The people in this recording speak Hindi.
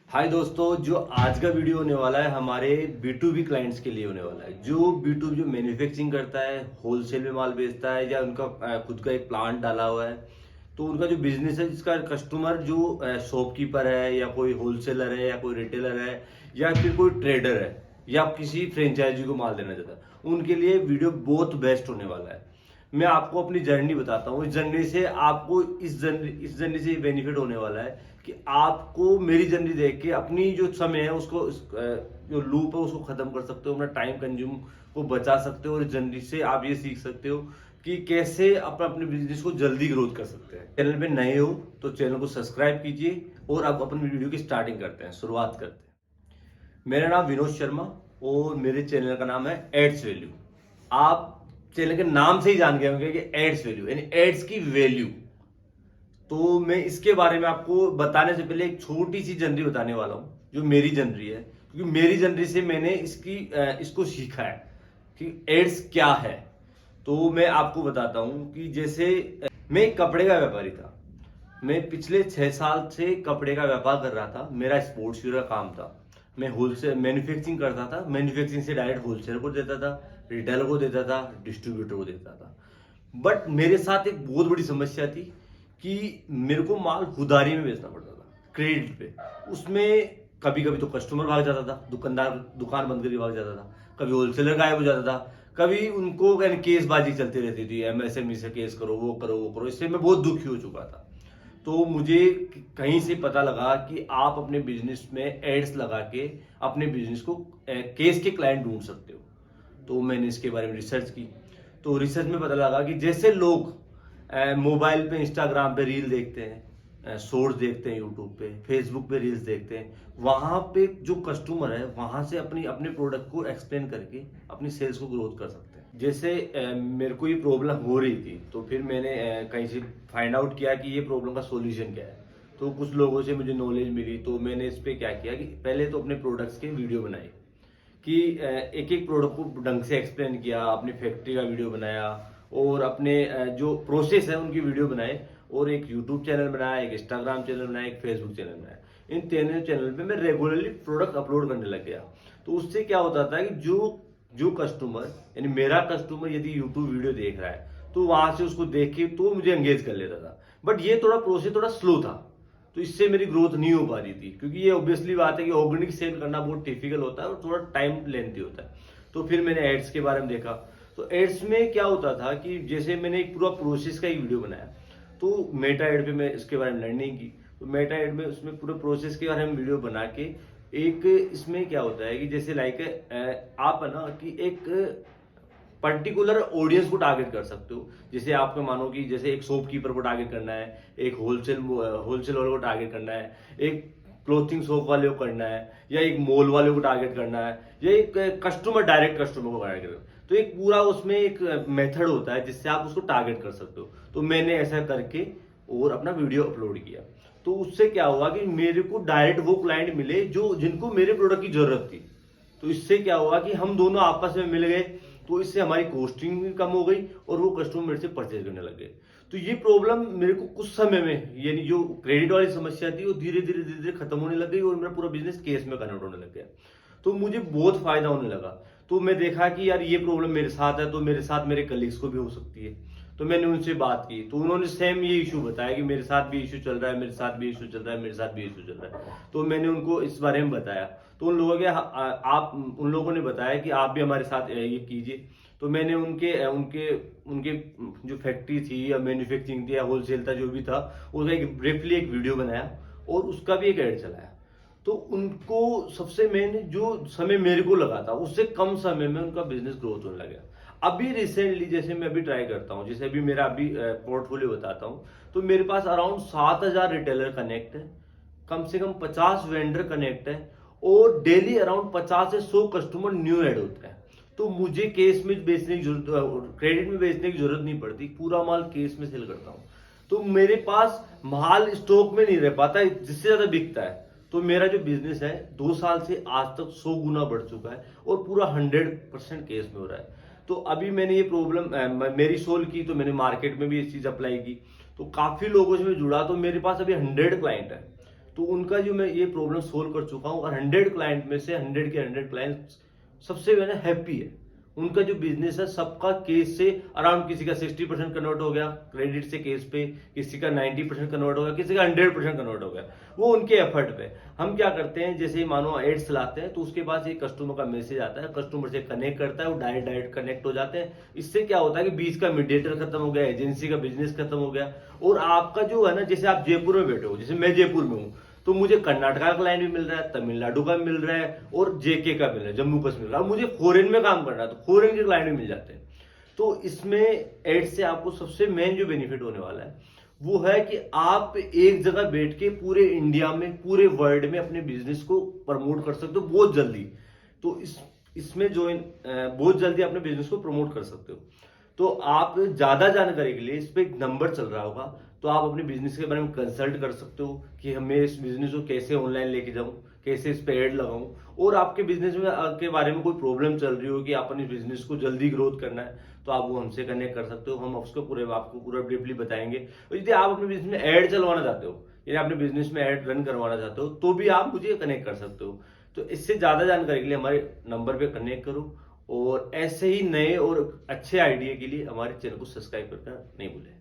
हाय दोस्तों, जो आज का वीडियो होने वाला है हमारे B2B क्लाइंट्स के लिए होने वाला है। जो B2B जो मैन्युफैक्चरिंग करता है, होलसेल में माल बेचता है या उनका खुद का एक प्लांट डाला हुआ है, तो उनका जो बिजनेस है जिसका कस्टमर जो शॉपकीपर है या कोई होलसेलर है या कोई रिटेलर है या फिर कोई ट्रेडर है या किसी फ्रेंचाइजी को माल देना चाहता है, उनके लिए वीडियो बहुत बेस्ट होने वाला है। मैं आपको अपनी जर्नी बताता हूँ। इस जर्नी से आपको इस जर्नी से बेनिफिट होने वाला है कि आपको मेरी जर्नी देख के अपनी जो समय है उसको जो लूप है उसको खत्म कर सकते हो, अपना टाइम कंज्यूम को बचा सकते हो और इस जर्नी से आप ये सीख सकते हो कि कैसे अपने बिजनेस को जल्दी ग्रोथ कर सकते हैं। चैनल पे नए हो तो चैनल को सब्सक्राइब कीजिए और आप अपनी वीडियो की स्टार्टिंग करते हैं, शुरुआत करते हैं। मेरा नाम विनोद शर्मा और मेरे चैनल का नाम है एड्स वैल्यू। आप चैनल के नाम से ही जान गए होंगे कि एड्स वैल्यू यानी एड्स की वैल्यू। तो मैं इसके बारे में आपको बताने से पहले एक छोटी सी जनरी बताने वाला हूं जो मेरी जनरी है, क्योंकि मेरी जनरी से मैंने इसको सीखा है कि एड्स क्या है। तो मैं आपको बताता हूं कि जैसे मैं एक कपड़े का व्यापारी था। मैं पिछले 6 साल से कपड़े का व्यापार कर रहा था। मेरा स्पोर्ट्स वेयर का काम था। मैं होलसेल मैन्युफैक्चरिंग करता था। मैन्युफैक्चरिंग से डायरेक्ट होलसेलर को देता था, रिटेलर को देता था, डिस्ट्रीब्यूटर को देता था। बट मेरे साथ एक बहुत बड़ी समस्या थी कि मेरे को माल उधारी में बेचना पड़ता था, क्रेडिट पे। उसमें कभी कभी तो कस्टमर भाग जाता था, दुकानदार दुकान बंद करके भाग जाता था, कभी होलसेलर गायब हो जाता था, कभी उनको यानी केसबाजी चलती रहती थी, एमएसएमई से केस करो, वो करो, वो करो। इससे मैं बहुत दुखी हो चुका था। तो मुझे कहीं से पता लगा कि आप अपने बिजनेस में एड्स लगा के अपने बिजनेस को केस के क्लाइंट ढूंढ सकते हो। तो मैंने इसके बारे में रिसर्च की। तो रिसर्च में पता लगा कि जैसे लोग मोबाइल पे इंस्टाग्राम पे रील देखते हैं, शॉर्ट्स देखते हैं, यूट्यूब पे फेसबुक पे रील्स देखते हैं, वहां पे जो कस्टमर है वहां से अपनी अपने प्रोडक्ट को एक्सप्लेन करके अपनी सेल्स को ग्रोथ कर सकते हैं। जैसे मेरे को ये प्रॉब्लम हो रही थी तो फिर मैंने कहीं से फाइंड आउट किया कि ये प्रॉब्लम का सोल्यूशन क्या है। तो कुछ लोगों से मुझे नॉलेज मिली तो मैंने इस पे क्या किया कि पहले तो अपने प्रोडक्ट्स के वीडियो बनाए कि एक एक प्रोडक्ट को ढंग से एक्सप्लेन किया, अपनी फैक्ट्री का वीडियो बनाया और अपने जो प्रोसेस है उनकी वीडियो बनाए। और एक यूट्यूब चैनल बनाया, एक इंस्टाग्राम चैनल बनाया, एक फेसबुक चैनल बनाया। इन तीनों चैनल पे मैं रेगुलरली प्रोडक्ट अपलोड करने लग गया। तो उससे क्या होता था कि जो जो कस्टमर यानी मेरा कस्टमर यदि यूट्यूब वीडियो देख रहा है तो वहां से उसको देख के तो मुझे एंगेज कर लेता था। बट ये थोड़ा प्रोसेस थोड़ा स्लो था, तो इससे मेरी ग्रोथ नहीं हो पा रही थी, क्योंकि ये ऑब्वियसली बात है कि ऑर्गेनिक सेल करना बहुत डिफिकल्ट होता है और थोड़ा टाइम लेंथी होता है। तो फिर मैंने एड्स के बारे में देखा। तो एड्स में क्या होता था कि जैसे मैंने एक पूरा प्रोसेस का एक वीडियो बनाया, तो मेटा एड पे मैं इसके बारे में लर्निंग की। तो मेटा एड में उसमें पूरे प्रोसेस के बारे में वीडियो बना के एक इसमें क्या होता है कि जैसे लाइक आप है ना कि एक पर्टिकुलर ऑडियंस को टारगेट कर सकते हो। जैसे आपको मानो कि जैसे एक शॉपकीपर को टारगेट करना है, एक होलसेल वाले को टारगेट करना है, एक क्लोथिंग शॉप वाले को करना है, या एक मॉल वाले को टारगेट करना है, या एक कस्टमर डायरेक्ट कस्टमर को टारगेट करना है। तो एक पूरा उसमें एक मेथड होता है जिससे आप उसको टारगेट कर सकते हो। तो मैंने ऐसा करके और अपना वीडियो अपलोड किया। तो उससे क्या हुआ कि मेरे को डायरेक्ट वो क्लाइंट मिले जो जिनको मेरे प्रोडक्ट की जरूरत थी। तो इससे क्या हुआ कि हम दोनों आपस में मिल गए। तो इससे हमारी कॉस्टिंग भी कम हो गई और वो कस्टमर मेरे से परचेज करने लग गए। तो ये प्रॉब्लम मेरे को कुछ समय में यानी जो क्रेडिट वाली समस्या थी वो धीरे धीरे खत्म होने लग गई और मेरा पूरा बिजनेस केस में कन्वर्ट होने लग गया। तो मुझे बहुत फायदा होने लगा। तो मैं देखा कि यार ये प्रॉब्लम मेरे साथ है तो मेरे साथ मेरे कलीग्स को भी हो सकती है। तो मैंने उनसे बात की तो उन्होंने सेम ये इशू बताया कि मेरे साथ भी इशू चल रहा है, मेरे साथ भी इशू चल रहा है, मेरे साथ भी इशू चल रहा है। तो मैंने उनको इस बारे में बताया। तो उन लोगों ने बताया कि आप भी हमारे साथ ये कीजिए। तो मैंने उनके उनके उनके जो फैक्ट्री थी या मैन्युफैक्चरिंग थी या होलसेल था जो भी था, उसका एक ब्रीफली एक वीडियो बनाया और उसका भी एक ऐड चलाया। तो उनको सबसे मेन जो समय मेरे को लगा था उससे कम समय में उनका बिजनेस ग्रोथ होने लगा। अभी रिसेंटली जैसे मैं अभी ट्राई करता हूँ, जैसे अभी मेरा अभी पोर्टफोलियो बताता हूँ, तो मेरे पास अराउंड 7,000 रिटेलर कनेक्ट है, कम से कम 50 वेंडर कनेक्ट है और डेली अराउंड 50 से 100 कस्टमर न्यू ऐड होता है। तो मुझे केस में बेचने की जरूरत, क्रेडिट में बेचने की जरूरत नहीं पड़ती, पूरा माल केस में सेल करता हूँ। तो मेरे पास माल स्टॉक में नहीं रह पाता, जिससे ज्यादा बिकता है। तो मेरा जो बिजनेस है 2 साल से आज तक 100 गुना बढ़ चुका है और पूरा 100% केस में हो रहा है। तो अभी मैंने ये प्रॉब्लम मेरी सोल्व की, तो मैंने मार्केट में भी ये चीज अप्लाई की। तो काफी लोगों से मैं जुड़ा, तो मेरे पास अभी 100 क्लाइंट है तो उनका जो मैं ये प्रॉब्लम सोल्व कर चुका हूँ, और 100 क्लाइंट में से 100 के 100 क्लाइंट सबसे मैंने हैप्पी है। उनका जो बिजनेस है सबका केस से अराउंड, किसी का 60% कन्वर्ट हो गया क्रेडिट से केस पे, किसी का 90% कन्वर्ट हो गया, किसी का 100% कन्वर्ट हो गया। वो उनके एफर्ट पे। हम क्या करते हैं, जैसे मानो एड्स चलाते हैं तो उसके पास एक कस्टमर का मैसेज आता है, कस्टमर से कनेक्ट करता है, वो डायरेक्ट कनेक्ट हो जाते हैं। इससे क्या होता है कि बीच का मीडिएटर खत्म हो गया, एजेंसी का बिजनेस खत्म हो गया, और आपका जो है ना, जैसे आप जयपुर में बैठे हो, जैसे मैं जयपुर में हूँ, तो मुझे कर्नाटका का क्लाइंट भी मिल रहा है, तमिलनाडु का मिल रहा है, और जेके का मिल रहा है, जम्मू कश्मीर का। मुझे फॉरेन में काम करना है तो फॉरेन के क्लाइंट भी मिल जाते हैं। तो इसमें एड से आपको सबसे मेन जो बेनिफिट होने वाला है वो है कि आप एक जगह बैठ के पूरे इंडिया में, पूरे वर्ल्ड में अपने बिजनेस को प्रमोट कर सकते हो बहुत जल्दी। तो इसमें ज्वाइन बहुत जल्दी अपने बिजनेस को प्रमोट कर सकते हो। तो आप ज्यादा जानकारी के लिए इस पे एक नंबर चल रहा होगा, तो आप अपने बिजनेस के बारे में कंसल्ट कर सकते हो कि हमें इस बिजनेस को कैसे ऑनलाइन लेके जाऊं, कैसे इस पे एड लगाऊं। और आपके बिजनेस में के बारे में कोई प्रॉब्लम चल रही हो कि अपने बिजनेस को जल्दी ग्रोथ करना है, तो आप वो हमसे कनेक्ट कर सकते हो। हम उसको आपको पूरा डीपली बताएंगे। और यदि आप अपने बिजनेस में एड चलवाना चाहते हो, यदि अपने बिजनेस में एड रन करवाना चाहते हो, तो भी आप मुझे कनेक्ट कर सकते हो। तो इससे ज्यादा जानकारी के लिए हमारे नंबर पे कनेक्ट करो, और ऐसे ही नए और अच्छे आइडिया के लिए हमारे चैनल को सब्सक्राइब करना नहीं भूलें।